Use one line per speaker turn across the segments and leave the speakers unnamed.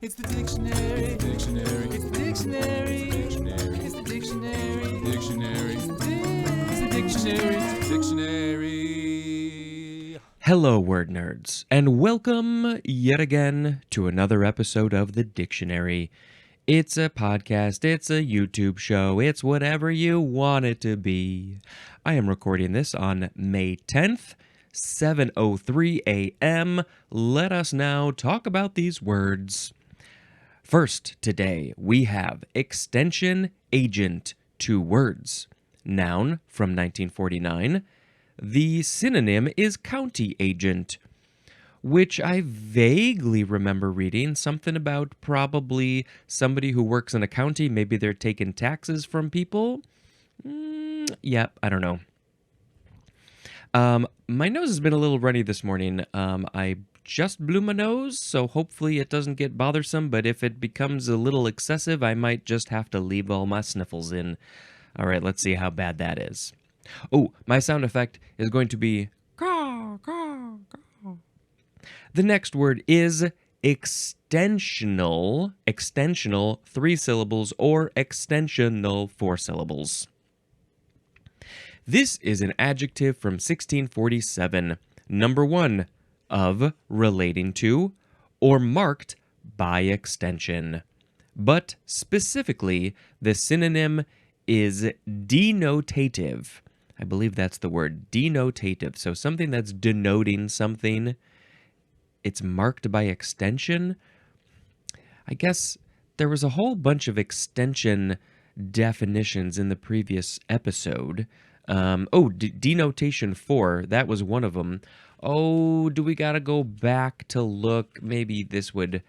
It's the dictionary. Dictionary. It's the dictionary. Dictionary. It's the dictionary. Dictionary. It's the dictionary. It's the dictionary.
Hello, word nerds, and welcome yet again to another episode of The Dictionary. It's a podcast, it's a YouTube show, it's whatever you want it to be. I am recording this on May 10th, 7:03 a.m. Let us now talk about these words. First, today, we have extension agent, 2 words. Noun from 1949. The synonym is county agent, which I vaguely remember reading something about probably somebody who works in a county. Maybe they're taking taxes from people. I don't know. My nose has been a little runny this morning. I just blew my nose, so hopefully it doesn't get bothersome, but if it becomes a little excessive, I might just have to leave all my sniffles in. All right, let's see how bad that is. Oh, my sound effect is going to be caw, caw, caw. The next word is extensional, 3 syllables, or extensional 4 syllables. This is an adjective from 1647. Number 1, of, relating to, or marked by extension. But specifically, the synonym is denotative. I believe that's the word, denotative. So something that's denoting something, it's marked by extension. I guess there was a whole bunch of extension definitions in the previous episode. Denotation 4, that was one of them. Oh, do we gotta go back to look? Maybe this would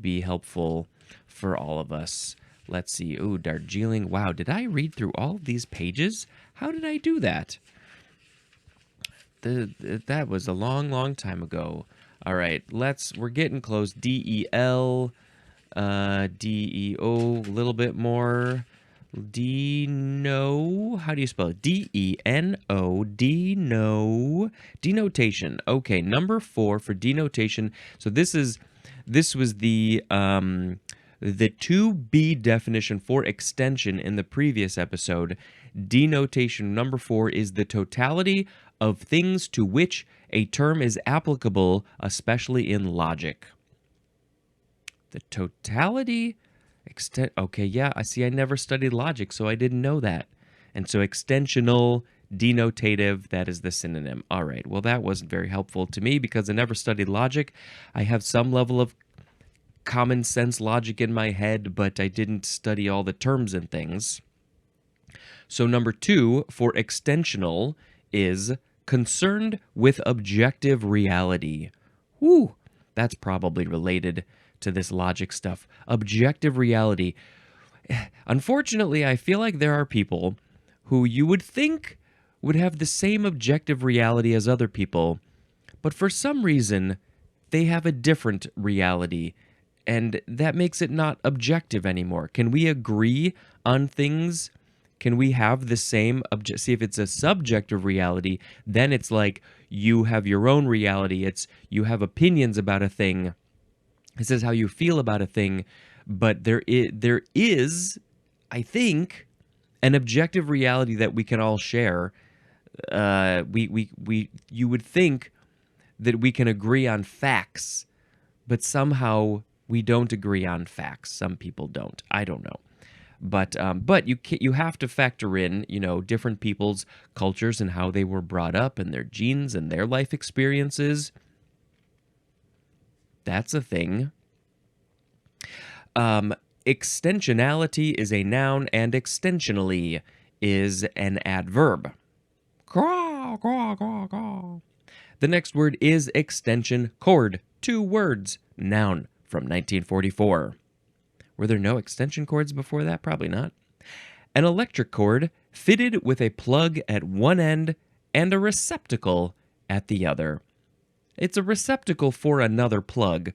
be helpful for all of us. Let's see. Oh, Darjeeling. Wow, did I read through all of these pages? How did I do that? That was a long, long time ago. All right, we're getting close. D-E-L, D-E-O, a little bit more. How do you spell it? D-E-N-O, denotation. Okay, number 4 for denotation. So this was the 2B definition for extension in the previous episode. Denotation number 4 is the totality of things to which a term is applicable, especially in logic. The totality... Okay, yeah, I never studied logic, so I didn't know that. And so extensional, denotative, that is the synonym. All right, well, that wasn't very helpful to me because I never studied logic. I have some level of common sense logic in my head, but I didn't study all the terms and things. So number 2 for extensional is concerned with objective reality. Whew, that's probably related to this logic stuff. Objective reality. Unfortunately, I feel like there are people who you would think would have the same objective reality as other people, but for some reason, they have a different reality, and that makes it not objective anymore. Can we agree on things? Can we have the same see, if it's a subjective reality, then it's like you have your own reality. You have opinions about a thing. It says how you feel about a thing, but there is, I think, an objective reality that we can all share. You would think that we can agree on facts, but somehow we don't agree on facts. Some people don't. I don't know. But you have to factor in, different people's cultures and how they were brought up and their genes and their life experiences. That's a thing. Extensionality is a noun and extensionally is an adverb. Caw, caw, caw, caw. The next word is extension cord, 2 words, noun from 1944. Were there no extension cords before that? Probably not. An electric cord fitted with a plug at one end and a receptacle at the other. It's a receptacle for another plug,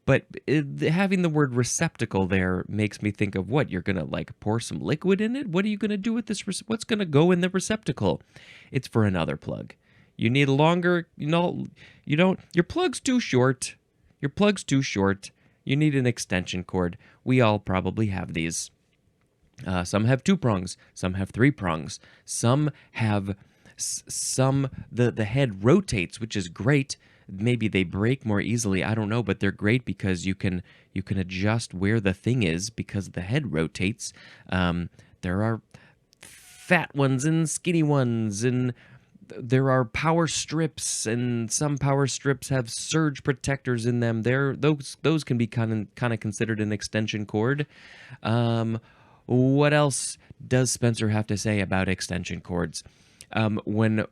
but having the word receptacle there makes me think of what? You're going to pour some liquid in it? What are you going to do with this? What's going to go in the receptacle? It's for another plug. You need a longer, your plug's too short. your plug's too short. You need an extension cord. We all probably have these. Some have 2 prongs. Some have 3 prongs. Some have the head rotates, which is great. Maybe they break more easily. I don't know, but they're great because you can adjust where the thing is because the head rotates. There are fat ones and skinny ones, and there are power strips, and some power strips have surge protectors in them. Those can be kind of considered an extension cord. What else does Spencer have to say about extension cords? When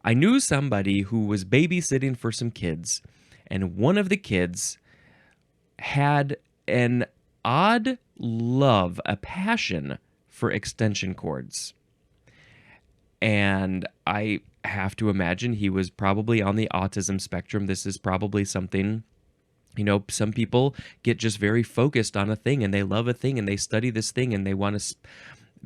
I knew somebody who was babysitting for some kids, and one of the kids had an odd love, a passion for extension cords. And I have to imagine he was probably on the autism spectrum. This is probably something, some people get just very focused on a thing, and they love a thing, and they study this thing, and they want to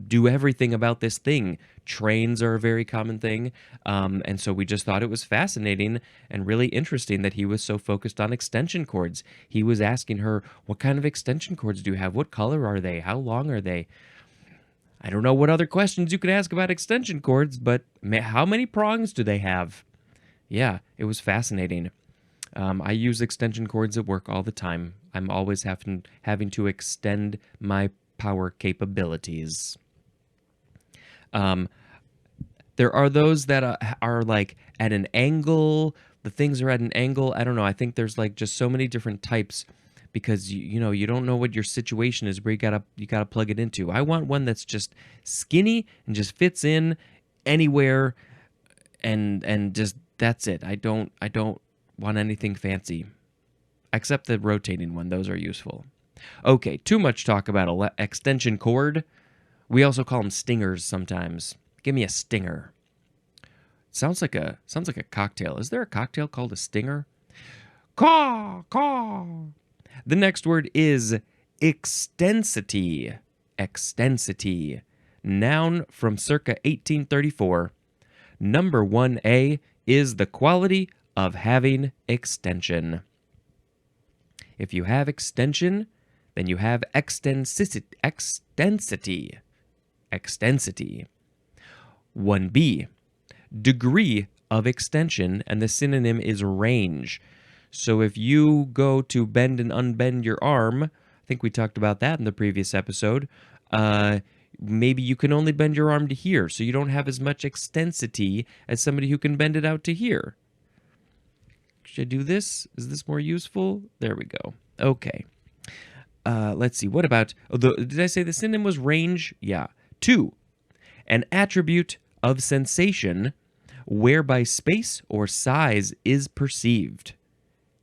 do everything about this thing. Trains are a very common thing. And so we just thought it was fascinating and really interesting that he was so focused on extension cords. He was asking her, what kind of extension cords do you have? What color are they? How long are they? I don't know what other questions you could ask about extension cords, but how many prongs do they have? Yeah, it was fascinating. I use extension cords at work all the time. I'm always having to extend my power capabilities. There are those that are like at an angle. The things are at an angle. I don't know. I think there's like just so many different types because you don't know what your situation is where you gotta plug it into. I want one that's just skinny and just fits in anywhere, and just that's it. I don't want anything fancy, except the rotating one. Those are useful. Okay, too much talk about extension cord. We also call them stingers sometimes. Give me a stinger. Sounds like a cocktail. Is there a cocktail called a stinger? Caw, caw. The next word is extensity. Extensity. Noun from circa 1834. Number 1A is the quality of having extension. If you have extension, then you have extensity. Extensity. 1B, degree of extension, and the synonym is range. So if you go to bend and unbend your arm, I think we talked about that in the previous episode, maybe you can only bend your arm to here, so you don't have as much extensity as somebody who can bend it out to here. Should I do this? Is this more useful? There we go. Okay. Let's see. What about... did I say the synonym was range? Yeah. 2. An attribute of sensation whereby space or size is perceived.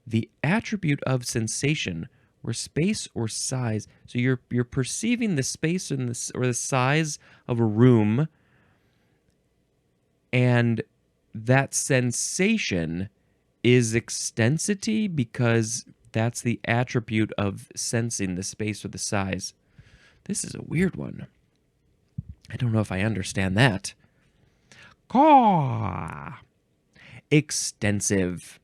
The attribute of sensation where space or size... So you're perceiving the space and or the size of a room, and that sensation is extensity because that's the attribute of sensing the space or the size. This is a weird one. I don't know if I understand that. Caw. Extensive.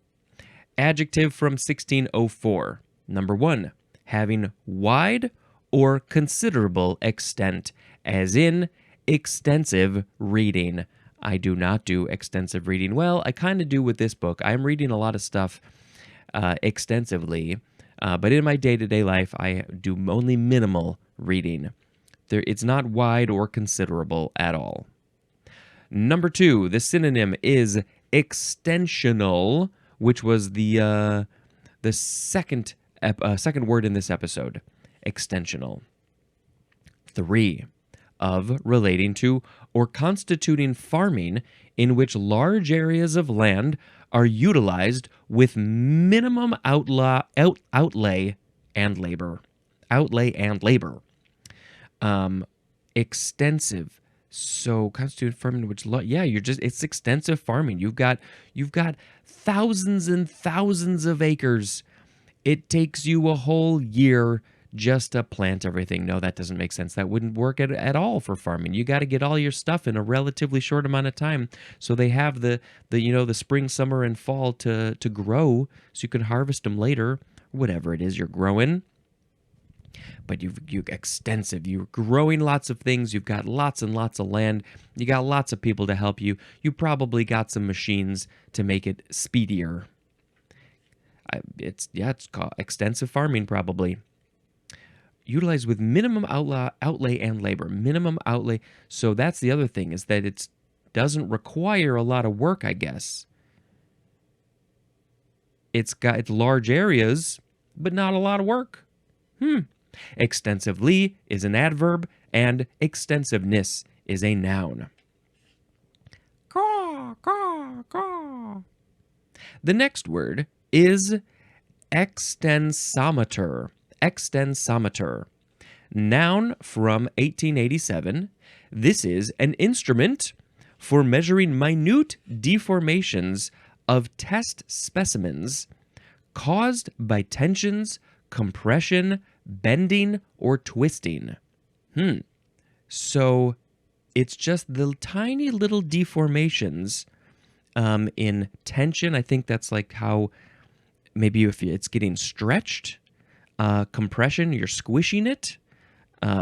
Adjective from 1604. Number 1, having wide or considerable extent, as in extensive reading. I do not do extensive reading. Well, I kind of do with this book. I'm reading a lot of stuff extensively, but in my day-to-day life, I do only minimal reading. It's not wide or considerable at all. Number 2, the synonym is extensional, which was the second word in this episode. Extensional. 3, of relating to or constituting farming in which large areas of land are utilized with minimum outlay and labor. Extensive. So constituting farming, which it's extensive farming. You've got thousands and thousands of acres. It takes you a whole year just plant everything. No, that doesn't make sense. That wouldn't work at all for farming. You got to get all your stuff in a relatively short amount of time, so they have the spring, summer, and fall to grow, so you can harvest them later, whatever it is you're growing. But you're extensive. You're growing lots of things. You've got lots and lots of land. You got lots of people to help you. You probably got some machines to make it speedier. It's called extensive farming, probably. Utilized with minimum outlay and labor. Minimum outlay. So that's the other thing, is that it doesn't require a lot of work, I guess. It's got large areas, but not a lot of work. Extensively is an adverb, and extensiveness is a noun. Caw, caw, caw. The next word is extensometer. Extensometer. Noun from 1887. This is an instrument for measuring minute deformations of test specimens caused by tensions, compression, bending, or twisting. So it's just the tiny little deformations in tension. I think that's like how maybe if it's getting stretched. Compression, you're squishing it.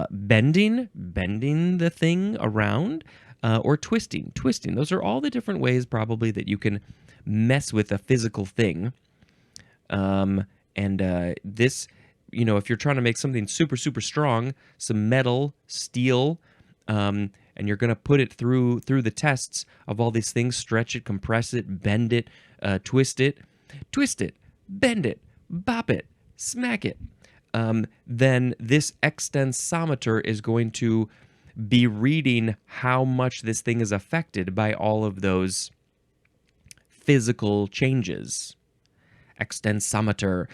Bending the thing around. Or twisting. Those are all the different ways probably that you can mess with a physical thing. This, if you're trying to make something super, super strong, some metal, steel, and you're going to put it through the tests of all these things, stretch it, compress it, bend it, twist it, bend it, bop it, smack it, then this extensometer is going to be reading how much this thing is affected by all of those physical changes. Extensometer.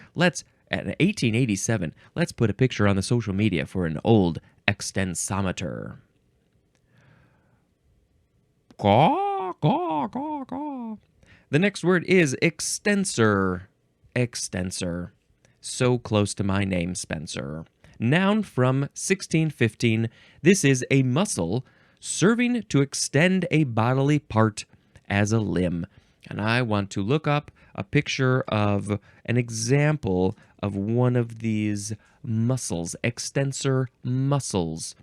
At 1887, let's put a picture on the social media for an old extensometer. Caw, caw, caw, caw. The next word is extensor. Extensor. So close to my name, Spencer. Noun from 1615. This is a muscle serving to extend a bodily part as a limb. And I want to look up a picture of an example of one of these muscles, extensor muscles.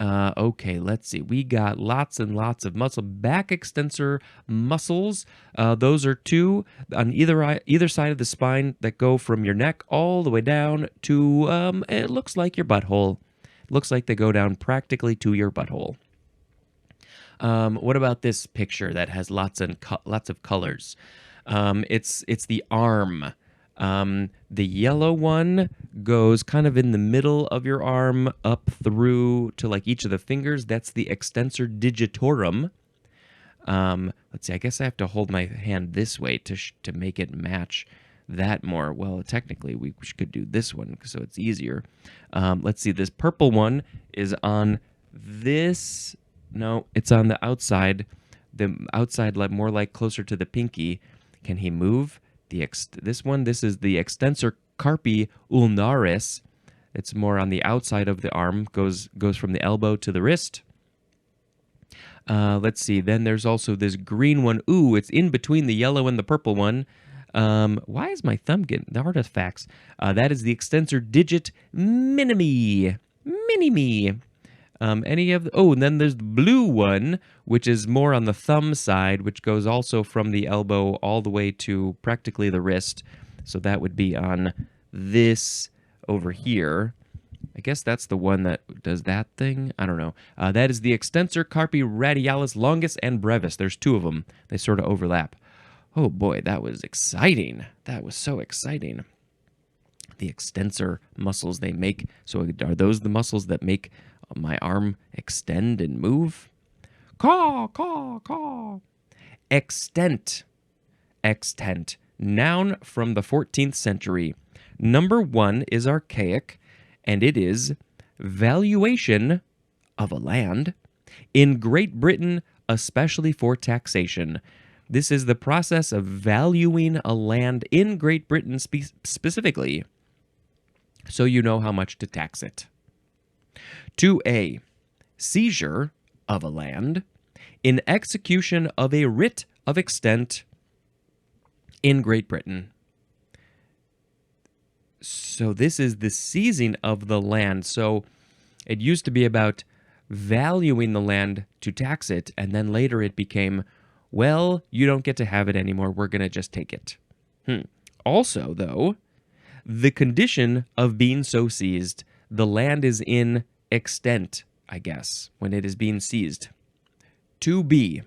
Okay, let's see. We got lots and lots of muscle. Back extensor muscles. Those are two on either side of the spine that go from your neck all the way down to, it looks like your butthole. Looks like they go down practically to your butthole. What about this picture that has lots of colors? It's the arm. The yellow one goes kind of in the middle of your arm up through to like each of the fingers. That's the extensor digitorum. Let's see. I guess I have to hold my hand this way to make it match that more. Well, technically we could do this one so it's easier. Let's see. This purple one is on this. No, it's on the outside. The outside, like more like closer to the pinky. Can he move? This is the extensor carpi ulnaris. It's more on the outside of the arm, goes from the elbow to the wrist. Let's see. Then there's also this green one. Ooh, it's in between the yellow and the purple one. Why is my thumb getting the artifacts? That is the extensor digit minimi. Minimi. And then there's the blue one, which is more on the thumb side, which goes also from the elbow all the way to practically the wrist. So that would be on this over here. I guess that's the one that does that thing. I don't know. That is the extensor carpi radialis longus and brevis. There's two of them. They sort of overlap. Oh boy, that was exciting. That was so exciting. The extensor muscles they make. So are those the muscles that make my arm extend and move? Caw, caw, caw. Extent. Extent. Noun from the 14th century. Number 1 is archaic, and it is valuation of a land. In Great Britain, especially for taxation. This is the process of valuing a land in Great Britain specifically so you know how much to tax it. 2a, seizure of a land in execution of a writ of extent in Great Britain. So this is the seizing of the land. So it used to be about valuing the land to tax it, and then later it became, well, you don't get to have it anymore. We're going to just take it. Also, though, the condition of being so seized, the land is in extent, I guess, when it is being seized. 2b,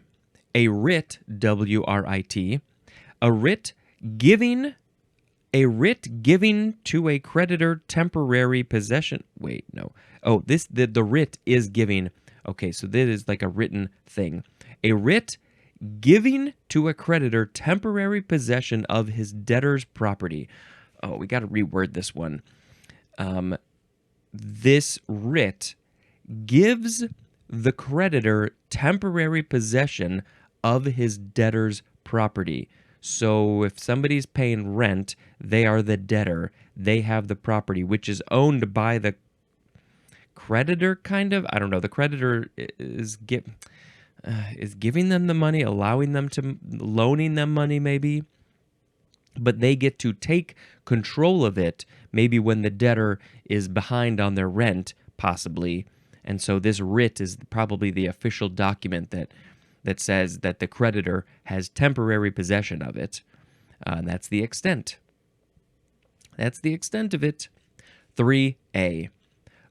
a writ, W-R-I-T, a writ giving to a creditor temporary possession. Wait, no. Oh, the writ is giving. Okay, so this is like a written thing. A writ giving to a creditor temporary possession of his debtor's property. Oh, we got to reword this one. This writ gives the creditor temporary possession of his debtor's property. So if somebody's paying rent, they are the debtor. They have the property, which is owned by the creditor, kind of. I don't know. The creditor is giving them the money, allowing them to, loaning them money maybe. But they get to take control of it maybe when the debtor is behind on their rent, possibly. And so this writ is probably the official document that says that the creditor has temporary possession of it. And that's the extent. That's the extent of it. 3a,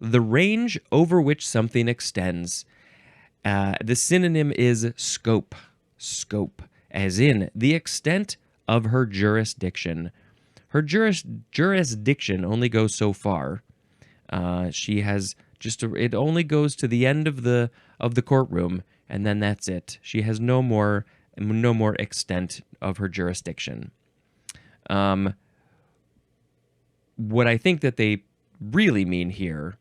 the range over which something extends. The synonym is scope. Scope, as in the extent of her jurisdiction. Her jurisdiction only goes so far. She has it only goes to the end of the courtroom, and then that's it. She has no more extent of her jurisdiction. What I think that they really mean here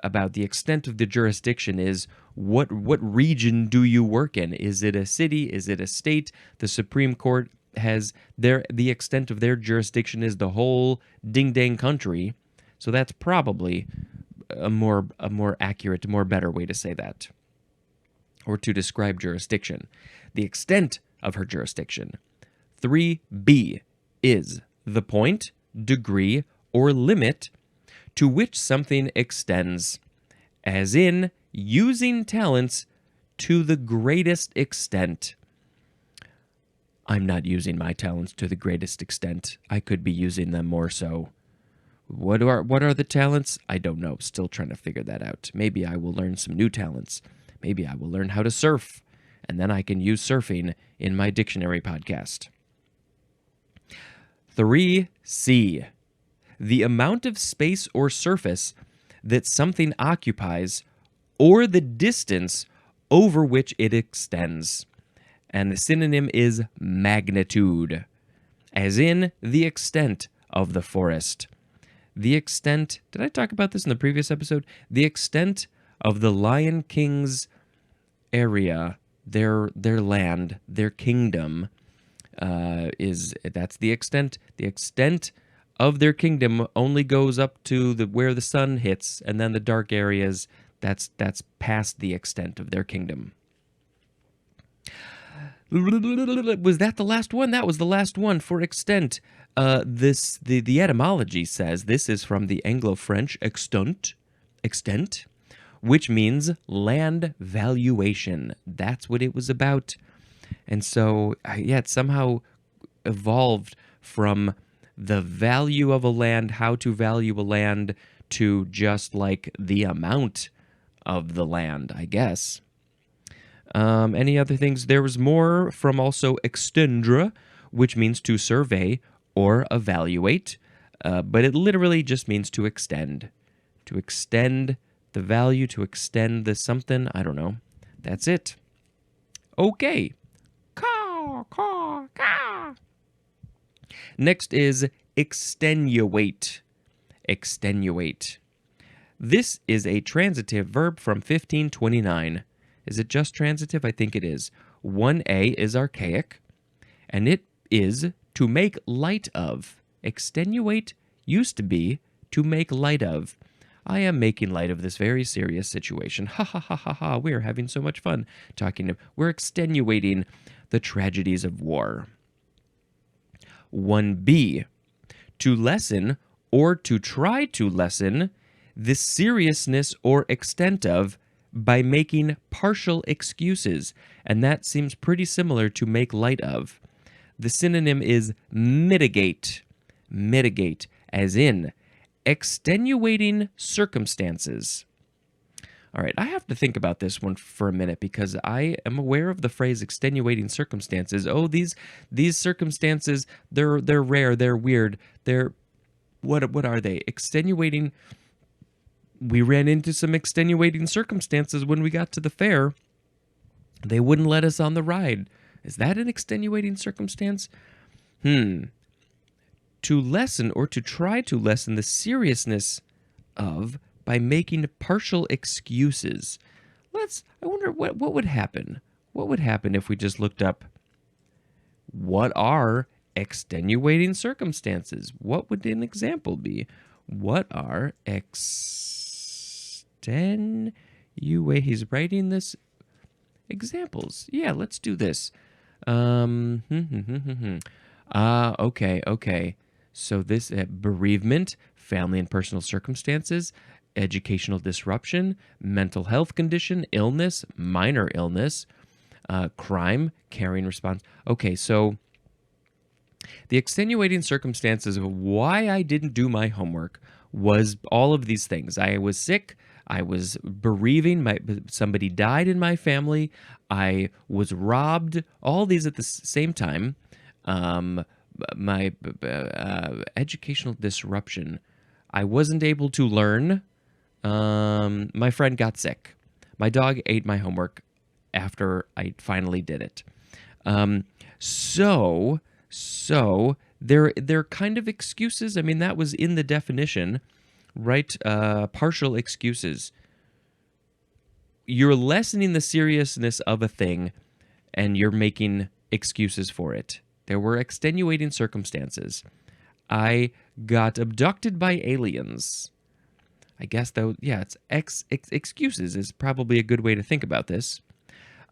about the extent of the jurisdiction is what region do you work in? Is it a city? Is it a state? The Supreme Court has the extent of their jurisdiction is the whole ding-dang country. So that's probably a more accurate, more better way to say that, or to describe jurisdiction. The extent of her jurisdiction. 3b is the point, degree, or limit to which something extends, as in using talents to the greatest extent. I'm not using my talents to the greatest extent. I could be using them more so. What are the talents? I don't know. Still trying to figure that out. Maybe I will learn some new talents. Maybe I will learn how to surf, and then I can use surfing in my dictionary podcast. 3c, the amount of space or surface that something occupies, or the distance over which it extends. And the synonym is magnitude, as in the extent of the forest. The extent, did I talk about this in the previous episode? The extent of the Lion King's area, their land, their kingdom, that's the extent. The extent of their kingdom only goes up to where the sun hits, and then the dark areas, that's past the extent of their kingdom. Was that the last one? That was the last one for extent. The etymology says this is from the Anglo-French extent, which means land valuation. That's what it was about. And so, it somehow evolved from the value of a land, how to value a land, to just like the amount of the land, I guess. Any other things? There was more from also extendre, which means to survey or evaluate, but it literally just means to extend. To extend the value, to extend the something, I don't know. That's it. Okay. Caw, caw, caw. Next is extenuate. Extenuate. This is a transitive verb from 1529. Is it just transitive? I think it is. 1a is archaic, and it is to make light of. Extenuate used to be to make light of. I am making light of this very serious situation. Ha ha ha ha ha. We're having so much fun talking. We're extenuating the tragedies of war. 1b, to lessen or to try to lessen the seriousness or extent of by making partial excuses. And that seems pretty similar to make light of. The synonym is mitigate. Mitigate, as in extenuating circumstances. All right, I have to think about this one for a minute because I am aware of the phrase extenuating circumstances. Oh, these circumstances, they're rare, they're weird. They're what are they? Extenuating. We ran into some extenuating circumstances when we got to the fair. They wouldn't let us on the ride. Is that an extenuating circumstance? To lessen or to try to lessen the seriousness of by making partial excuses. I wonder what would happen. What would happen if we just looked up what are extenuating circumstances? What would an example be? What are He's writing this examples. Yeah, let's do this. Okay. So this bereavement, family and personal circumstances, educational disruption, mental health condition, illness, minor illness, crime, carrying response. Okay, so the extenuating circumstances of why I didn't do my homework was all of these things. I was sick. I was bereaving. Somebody died in my family. I was robbed. All these at the same time. My educational disruption. I wasn't able to learn. My friend got sick. My dog ate my homework after I finally did it. So they're kind of excuses. I mean, that was in the definition, right? Partial excuses. You're lessening the seriousness of a thing, and you're making excuses for it. There were extenuating circumstances. I got abducted by aliens. I guess, though, yeah, it's excuses is probably a good way to think about this.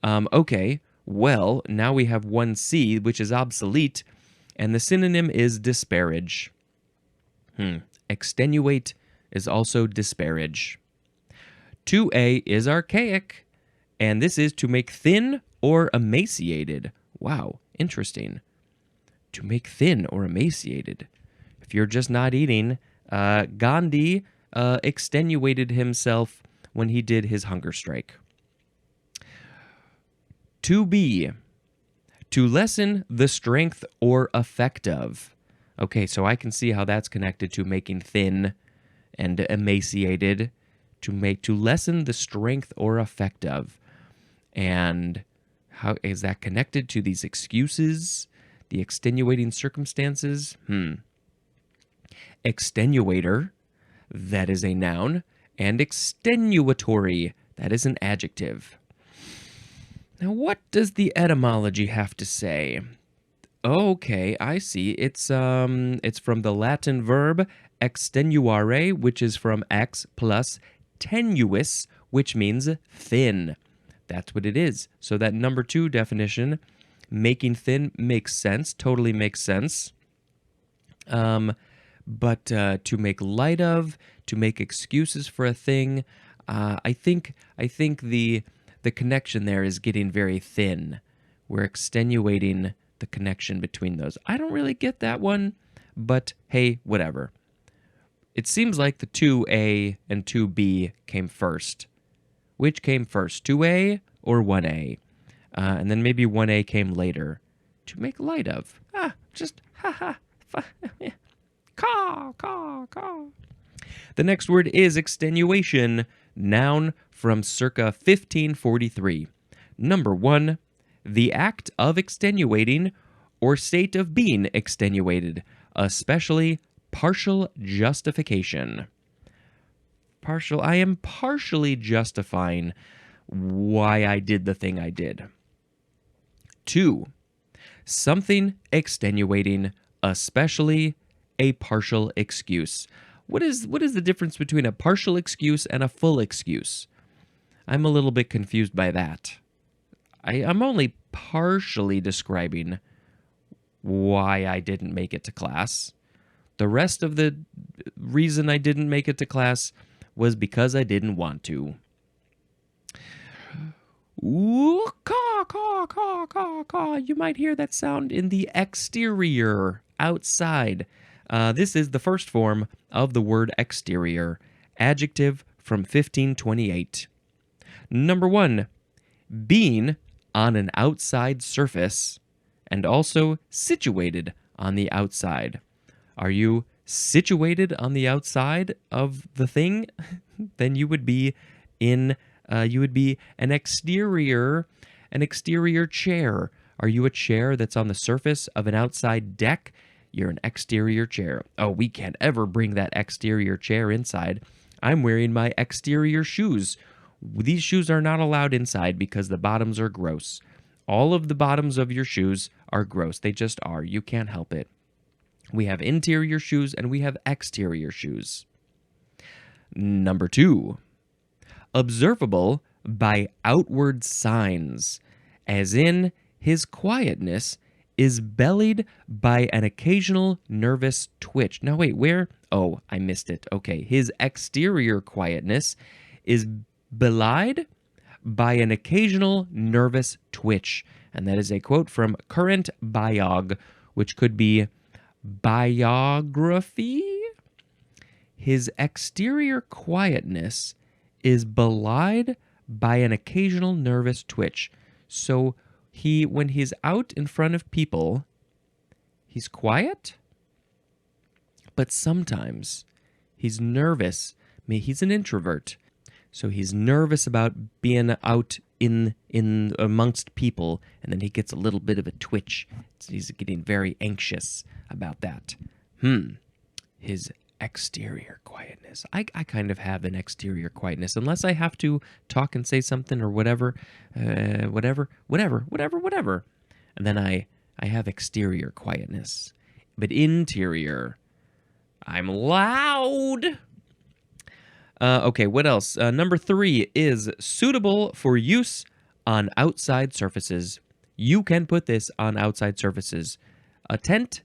Okay, well, now we have 1C, which is obsolete, and the synonym is disparage. Extenuate is also disparage. 2A is archaic, and this is to make thin or emaciated. Wow, interesting. To make thin or emaciated. If you're just not eating, Gandhi extenuated himself when he did his hunger strike. 2B, to lessen the strength or effect of. Okay, so I can see how that's connected to making thin and emaciated, to lessen the strength or effect of. And how is that connected to these excuses, the extenuating circumstances? Extenuator, that is a noun, and extenuatory, that is an adjective. Now, what does the etymology have to say? Okay, I see. It's from the Latin verb extenuare, which is from ex plus tenuis, which means thin. That's what it is. So that number 2 definition, making thin, makes sense, totally makes sense. But to make light of, to make excuses for a thing, I think the connection there is getting very thin. We're extenuating the connection between those. I don't really get that one, but hey, whatever. It seems like the 2A and 2B came first. Which came first, 2A or 1A? And then maybe 1A came later. To make light of. Just caw. The next word is extenuation, noun from circa 1543. Number 1, the act of extenuating or state of being extenuated, especially partial justification. I am partially justifying why I did the thing I did. 2, something extenuating, especially a partial excuse. What is the difference between a partial excuse and a full excuse? I'm a little bit confused by that. I'm only partially describing why I didn't make it to class. The rest of the reason I didn't make it to class was because I didn't want to. Ooh, caw, caw, caw, caw, caw. You might hear that sound in the exterior, outside. This is the first form of the word exterior, adjective from 1528. Number 1, being on an outside surface and also situated on the outside. Are you situated on the outside of the thing? Then you would be an exterior chair. Are you a chair that's on the surface of an outside deck? You're an exterior chair. Oh, we can't ever bring that exterior chair inside. I'm wearing my exterior shoes. These shoes are not allowed inside because the bottoms are gross. All of the bottoms of your shoes are gross. They just are. You can't help it. We have interior shoes and we have exterior shoes. Number 2, observable by outward signs, as in his quietness is bellied by an occasional nervous twitch. Now wait, where? Oh, I missed it. Okay, his exterior quietness is belied by an occasional nervous twitch. And that is a quote from Current Biog, which could be biography. His exterior quietness is belied by an occasional nervous twitch. So when he's out in front of people, he's quiet, but sometimes he's nervous. I mean, he's an introvert, so he's nervous about being out in amongst people, and then he gets a little bit of a twitch. He's getting very anxious about that. His exterior quietness. I kind of have an exterior quietness, unless I have to talk and say something or whatever. And then I have exterior quietness. But interior, I'm loud. Okay, what else? Number 3 is suitable for use on outside surfaces. You can put this on outside surfaces. A tent,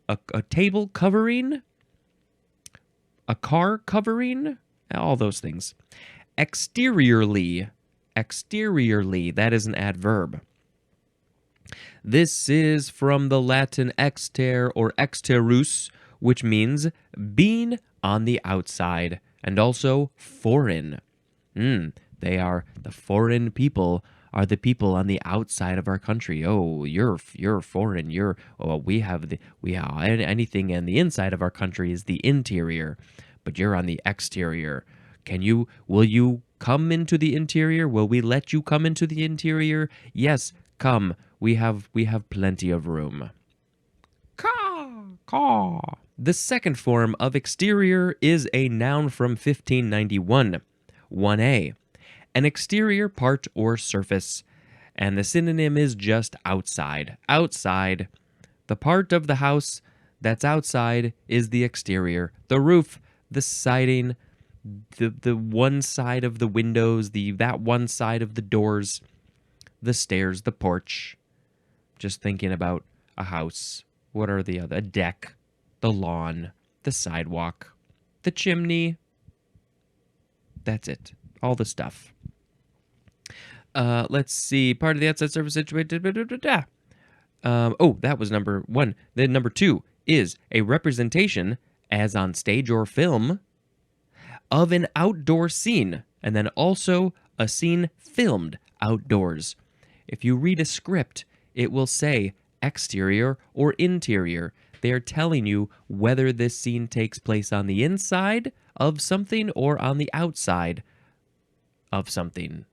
a table covering, a car covering, all those things. Exteriorly, that is an adverb. This is from the Latin exter or exterus, which means being on the outside, and also foreign. They are the foreign people. Are the people on the outside of our country? Oh, you're foreign. We have anything on the inside of our country is the interior, but you're on the exterior. Will you come into the interior? Will we let you come into the interior? Yes, come. We have plenty of room. Caw, caw. The second form of exterior is a noun from 1591. 1a. An exterior part or surface, and the synonym is just outside. Outside. The part of the house that's outside is the exterior. The roof, the siding, the one side of the windows, that one side of the doors, the stairs, the porch. Just thinking about a house. What are the other? A deck, the lawn, the sidewalk, the chimney. That's it. All the stuff. Let's see. Part of the outside surface situated. That was number 1. Then number 2 is a representation, as on stage or film, of an outdoor scene, and then also a scene filmed outdoors. If you read a script, it will say exterior or interior. They are telling you whether this scene takes place on the inside of something or on the outside of something.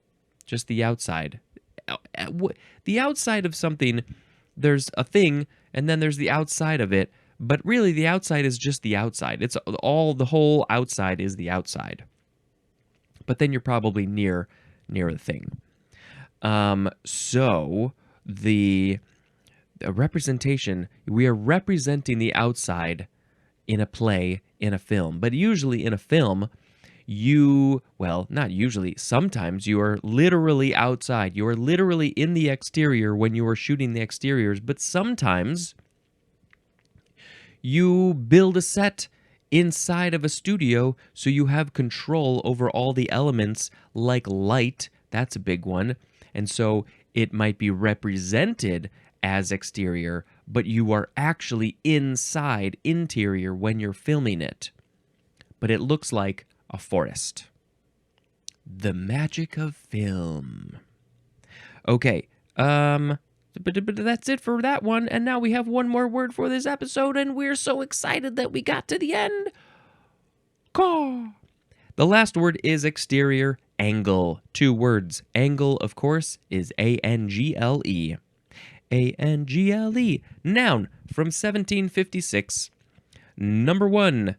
Just the outside. The outside of something, there's a thing, and then there's the outside of it. But really, the outside is just the outside. The whole outside is the outside. But then you're probably near the thing. So the representation, we are representing the outside in a play, in a film. But usually in a film, not usually, sometimes you are literally outside. You are literally in the exterior when you are shooting the exteriors. But sometimes you build a set inside of a studio so you have control over all the elements like light. That's a big one. And so it might be represented as exterior, but you are actually inside, interior, when you're filming it. But it looks like a forest. The magic of film. Okay, but that's it for that one. And now we have one more word for this episode, and we're so excited that we got to the end. Caw. The last word is exterior angle. 2 words. Angle, of course, is A-N-G-L-E. A-N-G-L-E. Noun from 1756. Number 1.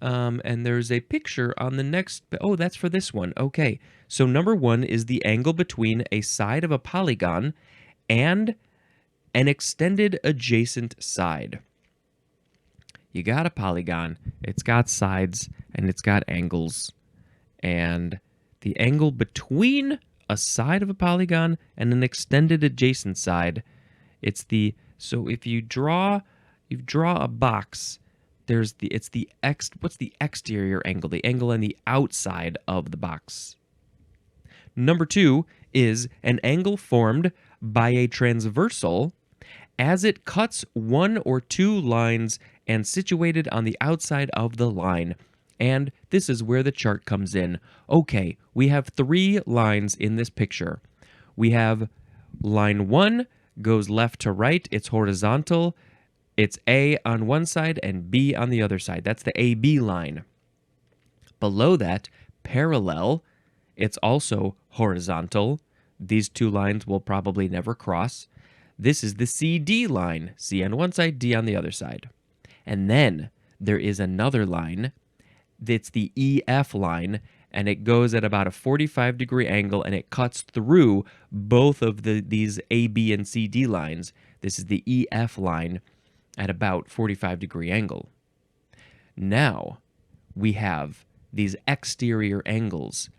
And there's a picture on the next. Oh, that's for this one. Okay. So number 1 is the angle between a side of a polygon and an extended adjacent side. You got a polygon. It's got sides and it's got angles. And the angle between a side of a polygon and an extended adjacent side, so if you draw a box, what's the exterior angle? The angle on the outside of the box. Number 2 is an angle formed by a transversal as it cuts 1 or 2 lines and situated on the outside of the line. And this is where the chart comes in. Okay, we have 3 lines in this picture. We have line 1 goes left to right. It's horizontal. It's A on one side and B on the other side. That's the AB line. Below that, parallel, it's also horizontal. These 2 lines will probably never cross. This is the CD line. C on one side, D on the other side. And then there is another line. It's the EF line, and it goes at about a 45-degree angle, and it cuts through both of these AB and CD lines. This is the EF line at about 45-degree angle. Now, we have these exterior angles.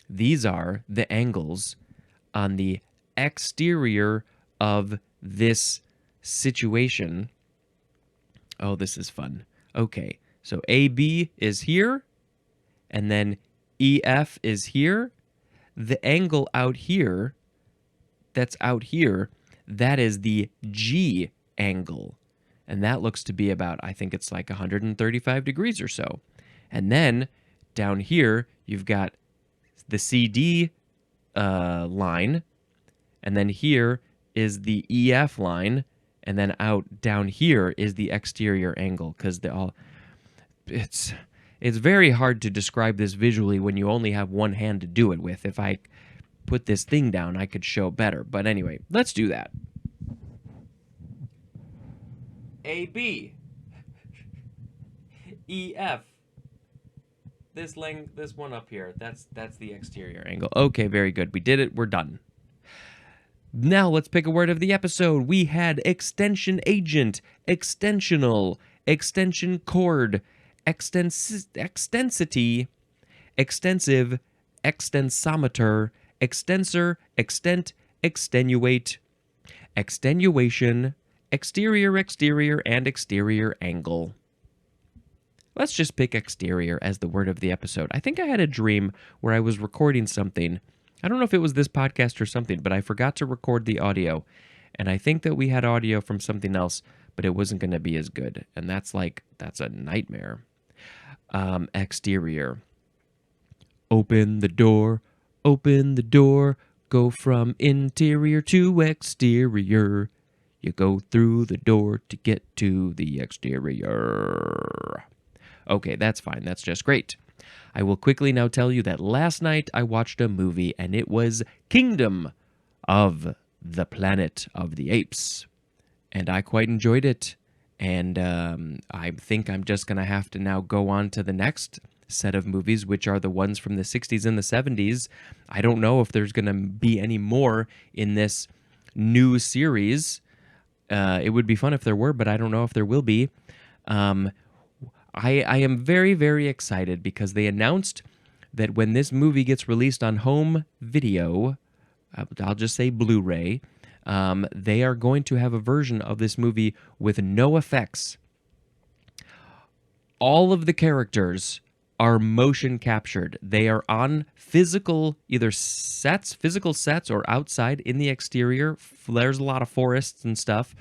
These are the angles on the exterior of this situation. Oh, this is fun. Okay, so AB is here, and then EF is here. The angle out here, that's out here, that is the G angle. And that looks to be about, I think it's like 135 degrees or so. And then down here, you've got the CD line, and then here is the EF line, and then out down here is the exterior angle, because it's very hard to describe this visually when you only have one hand to do it with. If I put this thing down, I could show better. But anyway, let's do that. AB, EF. This one up here, that's the exterior angle. Okay, very good. We did it. We're done. Now let's pick a word of the episode. We had extension agent, extensional, extension cord, extensity, extensive, extensometer, extensor, extent, extenuate, extenuation, exterior, and exterior angle. Let's just pick exterior as the word of the episode. I think I had a dream where I was recording something. I don't know if it was this podcast or something, but I forgot to record the audio. And I think that we had audio from something else, but it wasn't going to be as good. And that's a nightmare. Exterior. Open the door, go from interior to exterior. You go through the door to get to the exterior. Okay, that's fine. That's just great. I will quickly now tell you that last night I watched a movie, and it was Kingdom of the Planet of the Apes. And I quite enjoyed it. And I think I'm just going to have to now go on to the next set of movies, which are the ones from the 60s and the 70s. I don't know if there's going to be any more in this new series. It would be fun if there were, but I don't know if there will be. I am very, very excited because they announced that when this movie gets released on home video, I'll just say Blu-ray, they are going to have a version of this movie with no effects. All of the characters are motion captured. They are on physical sets or outside in the exterior. There's a lot of forests and stuff.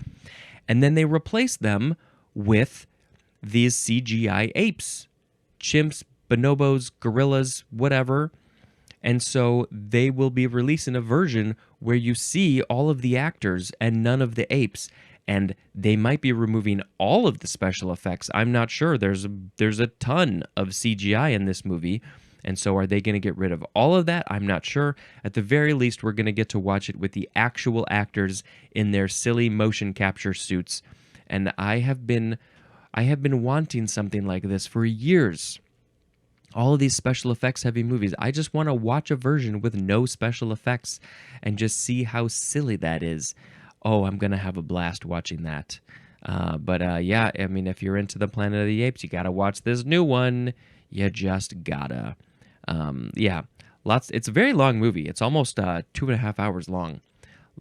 And then they replace them with these CGI apes, chimps, bonobos, gorillas, whatever. And so they will be releasing a version where you see all of the actors and none of the apes. And they might be removing all of the special effects. I'm not sure. There's a ton of CGI in this movie. And so are they going to get rid of all of that? I'm not sure. At the very least, we're going to get to watch it with the actual actors in their silly motion capture suits. And I have been wanting something like this for years. All of these special effects heavy movies. I just want to watch a version with no special effects and just see how silly that is. Oh, I'm going to have a blast watching that. Yeah, I mean, if you're into the Planet of the Apes, you got to watch this new one. You just gotta. It's a very long movie. It's almost 2.5 hours long.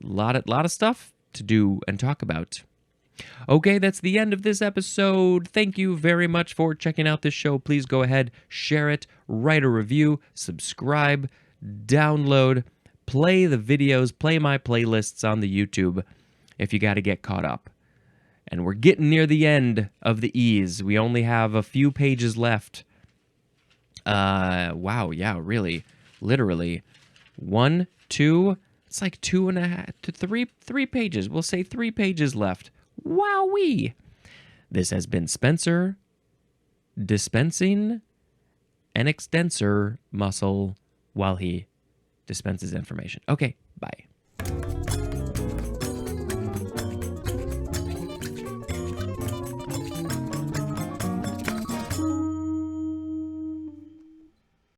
Lot of stuff to do and talk about. Okay, that's the end of this episode. Thank you very much for checking out this show. Please go ahead, share it, write a review, subscribe, download, play the videos, play my playlists on the YouTube if you got to get caught up. And we're getting near the end of the E's. We only have a few pages left. Wow, yeah, really, literally. 1, 2, it's like 2.5 to 3 pages. We'll say 3 pages left. Wowee! This has been Spencer dispensing an extensor muscle while he dispenses information. Okay, bye.